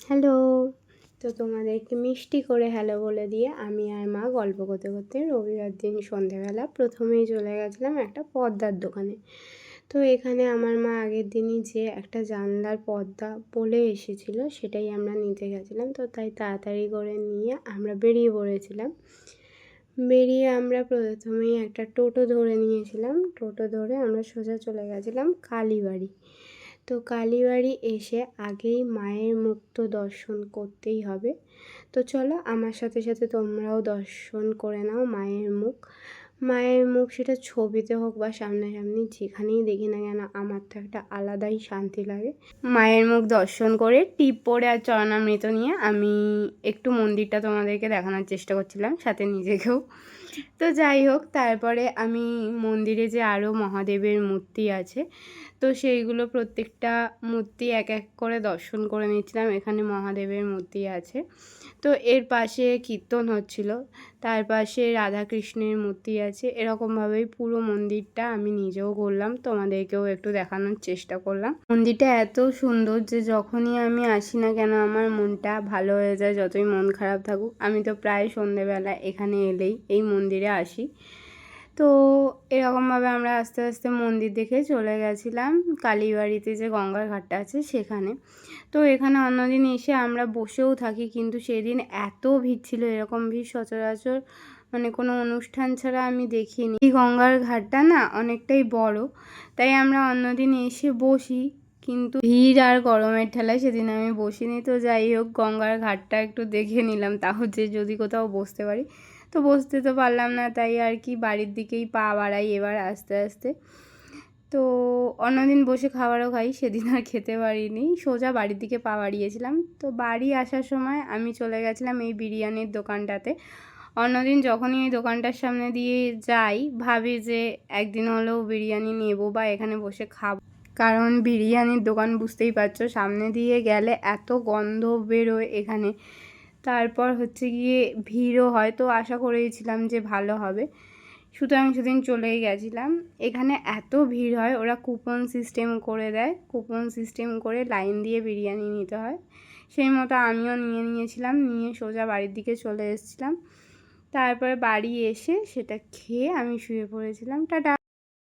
Hello. তো তোমাদেরকে মিষ্টি করে হ্যালো বলে দিয়ে আমি আর মা গল্প করতে করতে রবিবার দিন সন্ধেবেলা প্রথমেই চলে গেছিলাম একটা পর্দার দোকানে। তো এখানে আমার মা আগের দিনই যে একটা জানলার পর্দা বলে এসেছিলো সেটাই আমরা নিতে গেছিলাম। তো তাই তাড়াতাড়ি করে নিয়ে আমরা বেরিয়ে পড়েছিলাম। বেরিয়ে আমরা প্রথমেই একটা টোটো ধরে নিয়েছিলাম। টোটো ধরে আমরা সোজা চলে গেছিলাম কালীবাড়ি। তো কালীবাড়ি এসে আগেই মায়ের মুখ তো দর্শন করতেই হবে। তো চলো আমার সাথে সাথে তোমরাও দর্শন করে নাও মায়ের মুখ। মায়ের মুখ সেটা ছবিতে হোক বা সামনাসামনি যেখানেই দেখি না কেন আমার তো একটা আলাদাই শান্তি লাগে। মায়ের মুখ দর্শন করে টিপ পরে আর চরণামৃত নিয়ে আমি একটু মন্দিরটা তোমাদেরকে দেখানোর চেষ্টা করছিলাম, সাথে নিজেকেও। তো যাই হোক, তারপরে আমি মন্দিরে যে আরও মহাদেবের মূর্তি আছে তো সেইগুলো প্রত্যেকটা মূর্তি এক এক করে দর্শন করে নিচ্ছিলাম। এখানে মহাদেবের মূর্তি আছে, তো এর পাশে কীর্তন হচ্ছিল, তার পাশে রাধাকৃষ্ণের মূর্তি আছে। এরকমভাবেই পুরো মন্দিরটা আমি নিজেও ঘুরলাম, তোমাদেরকেও একটু দেখানোর চেষ্টা করলাম। মন্দিরটা এত সুন্দর যে যখনই আমি আসি না কেন আমার মনটা ভালো হয়ে যায়, যতই মন খারাপ থাকুক। আমি তো প্রায় সন্ধেবেলা এখানে এলেই এই মন্দিরে আসি। তো এরকমভাবে আমরা আস্তে আস্তে মন্দির দেখে চলে গেছিলাম কালীবাড়িতে যে গঙ্গার ঘাটটা আছে সেখানে। তো এখানে অন্যদিন এসে আমরা বসেও থাকি, কিন্তু সেদিন এত ভিড় ছিল, এরকম ভিড় সচরাচর মানে কোনো অনুষ্ঠান ছাড়া আমি দেখিনি। এই গঙ্গার ঘাটটা না অনেকটাই বড়, তাই আমরা অন্যদিন এসে বসি, কিন্তু ভিড় আর গরমের ঠেলায় সেদিন আমি বসিনি। তো যাই হোক, গঙ্গার ঘাটটা একটু দেখে নিলাম, তাও যে যদি কোথাও বসতে পারি। তো বসতে তো পারলাম না, তাই আর কি বাড়ির দিকেই পা বাড়াই এবার আস্তে আস্তে। তো অন্যদিন বসে খাবারও খাই, সেদিন আর খেতে পারিনি, সোজা বাড়ির দিকে পা বাড়িয়েছিলাম। তো বাড়ি আসার সময় আমি চলে গেছিলাম এই বিরিয়ানির দোকানটাতে। অন্যদিন যখনই এই দোকানটার সামনে দিয়ে যাই ভাবি যে একদিন হলেও বিরিয়ানি নেবো বা এখানে বসে খাবো, কারণ বিরিয়ানির দোকান বুঝতেই পারছো সামনে দিয়ে গেলে এত গন্ধ বেরোয় এখানে। তারপর হচ্ছে গিয়ে ভিড়ও হয়, তো আশা করেছিলাম যে ভালো হবে, সুতরাং সেদিন চলেই গেছিলাম। এখানে এত ভিড় হয়, ওরা কুপন সিস্টেম করে দেয়, কুপন সিস্টেম করে লাইন দিয়ে বিরিয়ানি নিতে হয়। সেই মতো আমিও নিয়েছিলাম, নিয়ে সোজা বাড়ির দিকে চলে এসেছিলাম। তারপরে বাড়ি এসে সেটা খেয়ে আমি শুয়ে পড়েছিলাম। টাটা।